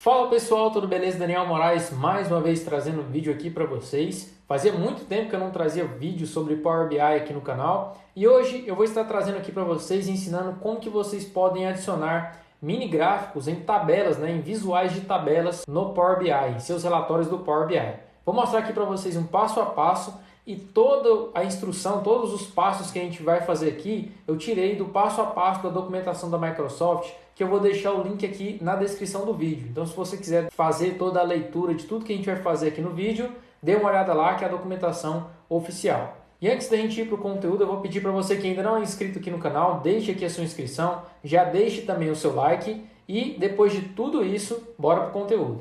Fala pessoal, tudo beleza? Daniel Moraes mais uma vez trazendo um vídeo aqui para vocês. Fazia muito tempo que eu não trazia vídeo sobre Power BI aqui no canal e hoje eu vou estar trazendo aqui para vocês ensinando como que vocês podem adicionar mini gráficos em tabelas, em visuais de tabelas no Power BI, em seus relatórios do Power BI. Vou mostrar aqui para vocês um passo a passo e toda a instrução, todos os passos que a gente vai fazer aqui, eu tirei do passo a passo da documentação da Microsoft, que eu vou deixar o link aqui na descrição do vídeo. Então, se você quiser fazer toda a leitura de tudo que a gente vai fazer aqui no vídeo, dê uma olhada lá, que é a documentação oficial. E antes da gente ir para o conteúdo, eu vou pedir para você que ainda não é inscrito aqui no canal, deixe aqui a sua inscrição, já deixe também o seu like e depois de tudo isso, bora para o conteúdo.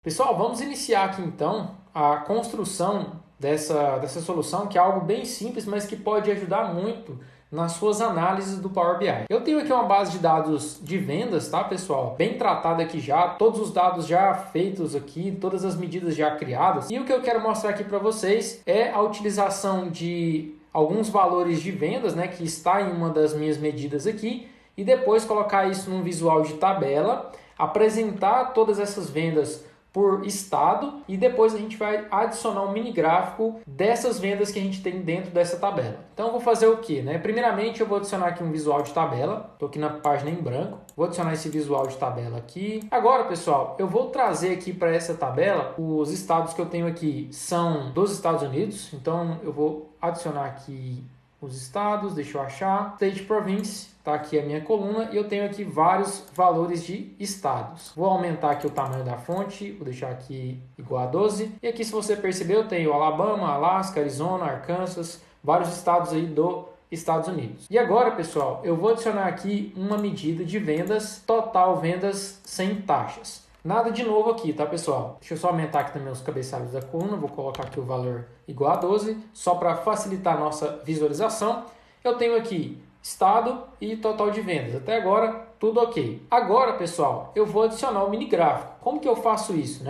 Pessoal, vamos iniciar aqui então a construção dessa solução, que é algo bem simples, mas que pode ajudar muito nas suas análises do Power BI. Eu tenho aqui uma base de dados de vendas, tá, pessoal? Bem tratada aqui já, todos os dados já feitos aqui, todas as medidas já criadas. E o que eu quero mostrar aqui para vocês é a utilização de alguns valores de vendas, que está em uma das minhas medidas aqui, e depois colocar isso num visual de tabela, apresentar todas essas vendas por estado e depois a gente vai adicionar um mini gráfico dessas vendas que a gente tem dentro dessa tabela. Então eu vou fazer o que? Primeiramente eu vou adicionar aqui um visual de tabela, estou aqui na página em branco, vou adicionar esse visual de tabela aqui. Agora pessoal, eu vou trazer aqui para essa tabela, os estados que eu tenho aqui são dos Estados Unidos, então eu vou adicionar aqui os estados, deixa eu achar, State Province, tá aqui a minha coluna e eu tenho aqui vários valores de estados. Vou aumentar aqui o tamanho da fonte, vou deixar aqui igual a 12. E aqui, se você perceber, eu tenho Alabama, Alaska, Arizona, Arkansas, vários estados aí dos Estados Unidos. E agora, pessoal, eu vou adicionar aqui uma medida de vendas, total vendas sem taxas. Nada de novo aqui, tá, pessoal? Deixa eu só aumentar aqui também os cabeçalhos da coluna. Vou colocar aqui o valor igual a 12, só para facilitar a nossa visualização. Eu tenho aqui estado e total de vendas. Até agora, tudo ok. Agora, pessoal, eu vou adicionar o mini gráfico. Como que eu faço isso,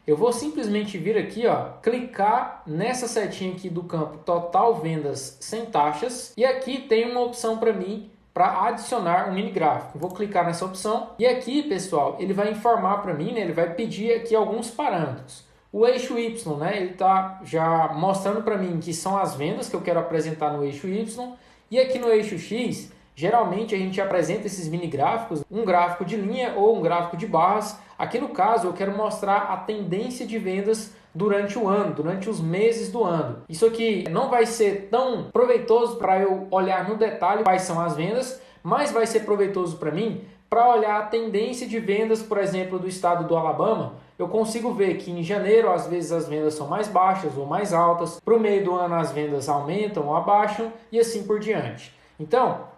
Eu vou simplesmente vir aqui, clicar nessa setinha aqui do campo total vendas sem taxas. E aqui tem uma opção para mim, para adicionar um mini gráfico. Vou clicar nessa opção e aqui, pessoal, ele vai informar para mim, ele vai pedir aqui alguns parâmetros. O eixo Y, ele está já mostrando para mim que são as vendas que eu quero apresentar no eixo Y. E aqui no eixo X, geralmente a gente apresenta esses mini gráficos, um gráfico de linha ou um gráfico de barras. Aqui no caso, eu quero mostrar a tendência de vendas durante o ano, durante os meses do ano. Isso aqui não vai ser tão proveitoso para eu olhar no detalhe quais são as vendas, mas vai ser proveitoso para mim para olhar a tendência de vendas, por exemplo, do estado do Alabama. Eu consigo ver que em janeiro, às vezes, as vendas são mais baixas ou mais altas. Para o meio do ano, as vendas aumentam ou abaixam e assim por diante. Então,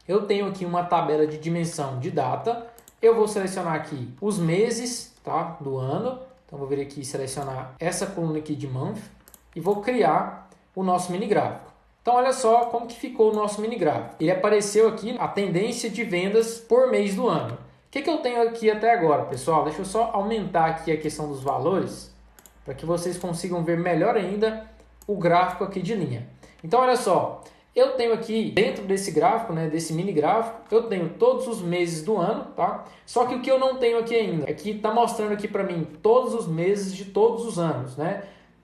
eu tenho aqui uma tabela de dimensão de data. Eu vou selecionar aqui os meses, tá, do ano. Então, vou vir aqui e selecionar essa coluna aqui de month e vou criar o nosso mini gráfico. Então, olha só como que ficou o nosso mini gráfico. Ele apareceu aqui a tendência de vendas por mês do ano. O que eu tenho aqui até agora, pessoal? Deixa eu só aumentar aqui a questão dos valores para que vocês consigam ver melhor ainda o gráfico aqui de linha. Então, olha só. Eu tenho aqui, dentro desse gráfico, desse mini gráfico, eu tenho todos os meses do ano, tá? Só que o que eu não tenho aqui ainda é que está mostrando aqui para mim todos os meses de todos os anos,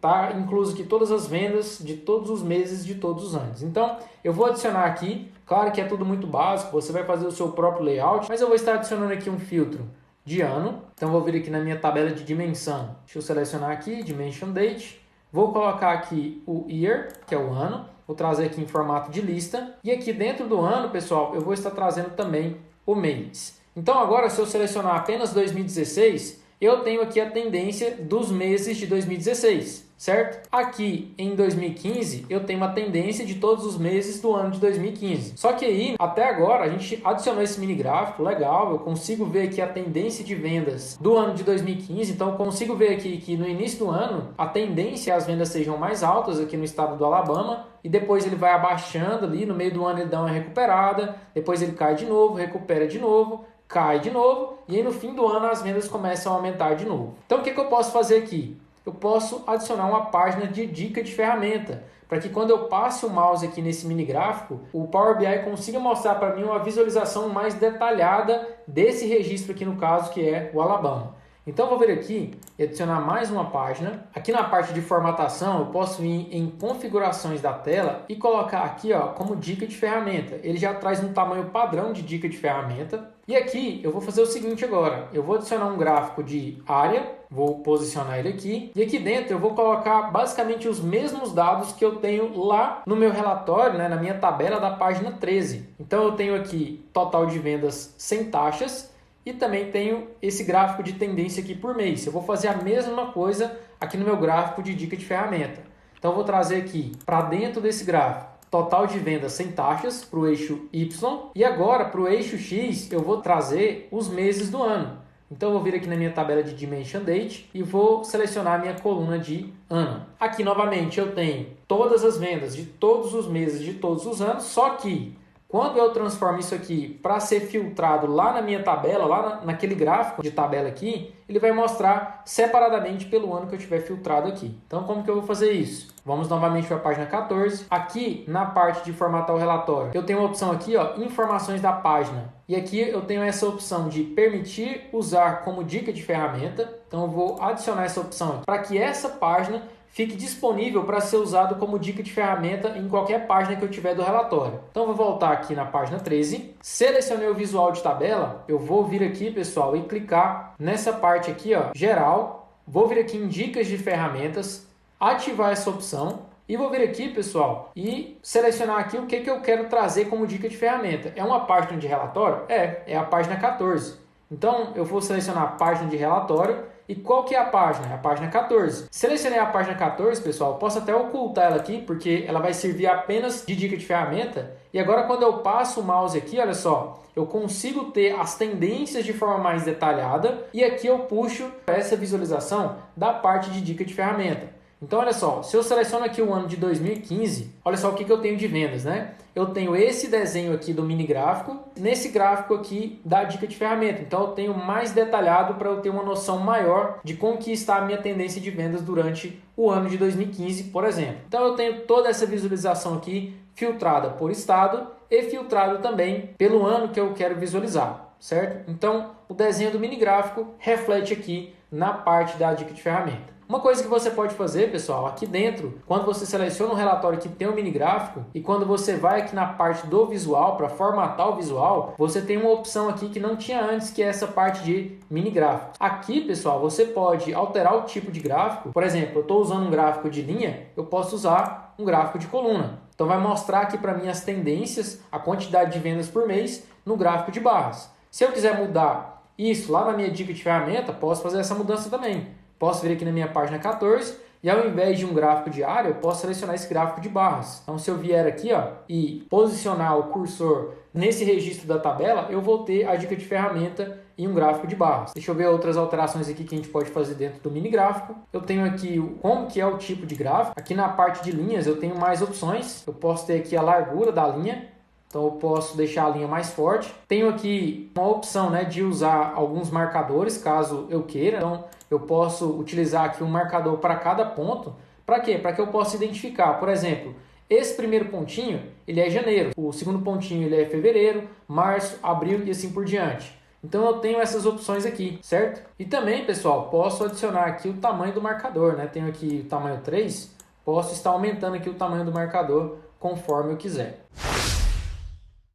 Tá incluso aqui todas as vendas de todos os meses de todos os anos. Então, eu vou adicionar aqui, claro que é tudo muito básico, você vai fazer o seu próprio layout, mas eu vou estar adicionando aqui um filtro de ano. Então, vou vir aqui na minha tabela de dimensão. Deixa eu selecionar aqui, Dimension Date. Vou colocar aqui o Year, que é o ano. Vou trazer aqui em formato de lista. E aqui dentro do ano, pessoal, eu vou estar trazendo também o mês. Então, agora, se eu selecionar apenas 2016, eu tenho aqui a tendência dos meses de 2016, certo? Aqui em 2015, eu tenho uma tendência de todos os meses do ano de 2015. Só que aí, até agora, a gente adicionou esse mini gráfico, legal, eu consigo ver aqui a tendência de vendas do ano de 2015, então eu consigo ver aqui que no início do ano, a tendência é que as vendas sejam mais altas aqui no estado do Alabama, e depois ele vai abaixando ali, no meio do ano ele dá uma recuperada, depois ele cai de novo, recupera de novo, cai de novo, e aí no fim do ano as vendas começam a aumentar de novo. Então o que eu posso fazer aqui? eu posso adicionar uma página de dica de ferramenta, para que quando eu passe o mouse aqui nesse mini gráfico, o Power BI consiga mostrar para mim uma visualização mais detalhada desse registro aqui no caso, que é o Alabama. Então, eu vou vir aqui e adicionar mais uma página. Aqui na parte de formatação, eu posso ir em configurações da tela e colocar aqui como dica de ferramenta. Ele já traz um tamanho padrão de dica de ferramenta. E aqui eu vou fazer o seguinte agora. Eu vou adicionar um gráfico de área, vou posicionar ele aqui. E aqui dentro eu vou colocar basicamente os mesmos dados que eu tenho lá no meu relatório, na minha tabela da página 13. Então, eu tenho aqui total de vendas sem taxas. E também tenho esse gráfico de tendência aqui por mês. Eu vou fazer a mesma coisa aqui no meu gráfico de dica de ferramenta. Então, eu vou trazer aqui para dentro desse gráfico total de vendas sem taxas para o eixo Y. E agora, para o eixo X, eu vou trazer os meses do ano. Então, eu vou vir aqui na minha tabela de Dimension Date e vou selecionar a minha coluna de ano. Aqui, novamente, eu tenho todas as vendas de todos os meses de todos os anos, só que quando eu transformo isso aqui para ser filtrado lá na minha tabela, lá naquele gráfico de tabela aqui, ele vai mostrar separadamente pelo ano que eu tiver filtrado aqui. Então, como que eu vou fazer isso? Vamos novamente para a página 14. Aqui, na parte de formatar o relatório, eu tenho uma opção aqui, informações da página. E aqui eu tenho essa opção de permitir usar como dica de ferramenta. Então, eu vou adicionar essa opção para que essa página fique disponível para ser usado como dica de ferramenta em qualquer página que eu tiver do relatório. Então, eu vou voltar aqui na página 13, selecionei o visual de tabela, eu vou vir aqui, pessoal, e clicar nessa parte aqui, geral, vou vir aqui em dicas de ferramentas, ativar essa opção e vou vir aqui, pessoal, e selecionar aqui o que eu quero trazer como dica de ferramenta. É uma página de relatório? É a página 14. Então, eu vou selecionar a página de relatório. E qual que é a página? É a página 14. Selecionei a página 14, pessoal, posso até ocultar ela aqui, porque ela vai servir apenas de dica de ferramenta. E agora, quando eu passo o mouse aqui, olha só, eu consigo ter as tendências de forma mais detalhada. E aqui eu puxo essa visualização da parte de dica de ferramenta. Então, olha só, se eu seleciono aqui o ano de 2015, olha só o que eu tenho de vendas, né? Eu tenho esse desenho aqui do mini gráfico, nesse gráfico aqui da dica de ferramenta. Então, eu tenho mais detalhado para eu ter uma noção maior de como que está a minha tendência de vendas durante o ano de 2015, por exemplo. Então, eu tenho toda essa visualização aqui filtrada por estado e filtrado também pelo ano que eu quero visualizar, certo? Então, o desenho do mini gráfico reflete aqui na parte da dica de ferramenta. Uma coisa que você pode fazer, pessoal, aqui dentro, quando você seleciona um relatório que tem um mini gráfico e quando você vai aqui na parte do visual, para formatar o visual, você tem uma opção aqui que não tinha antes, que é essa parte de mini gráfico. Aqui, pessoal, você pode alterar o tipo de gráfico. Por exemplo, eu estou usando um gráfico de linha, eu posso usar um gráfico de coluna. Então, vai mostrar aqui para mim as tendências, a quantidade de vendas por mês no gráfico de barras. Se eu quiser mudar isso lá na minha dica de ferramenta, posso fazer essa mudança também. Posso vir aqui na minha página 14 e ao invés de um gráfico de área, eu posso selecionar esse gráfico de barras. Então, se eu vier aqui e posicionar o cursor nesse registro da tabela, eu vou ter a dica de ferramenta e um gráfico de barras. Deixa eu ver outras alterações aqui que a gente pode fazer dentro do mini gráfico. Eu tenho aqui como que é o tipo de gráfico. Aqui na parte de linhas eu tenho mais opções. Eu posso ter aqui a largura da linha. Então, eu posso deixar a linha mais forte. Tenho aqui uma opção de usar alguns marcadores, caso eu queira. Então, eu posso utilizar aqui um marcador para cada ponto. Para quê? Para que eu possa identificar, por exemplo, esse primeiro pontinho, ele é janeiro. O segundo pontinho, ele é fevereiro, março, abril e assim por diante. Então, eu tenho essas opções aqui, certo? E também, pessoal, posso adicionar aqui o tamanho do marcador, Tenho aqui o tamanho 3. Posso estar aumentando aqui o tamanho do marcador conforme eu quiser.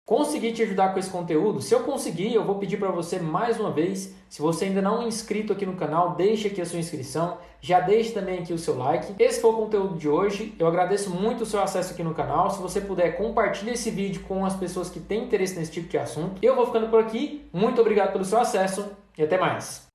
Consegui te ajudar com esse conteúdo? Se eu conseguir, eu vou pedir para você mais uma vez, se você ainda não é inscrito aqui no canal, deixe aqui a sua inscrição, já deixe também aqui o seu like. Esse foi o conteúdo de hoje, eu agradeço muito o seu acesso aqui no canal. Se você puder, compartilhe esse vídeo com as pessoas que têm interesse nesse tipo de assunto. Eu vou ficando por aqui, muito obrigado pelo seu acesso e até mais.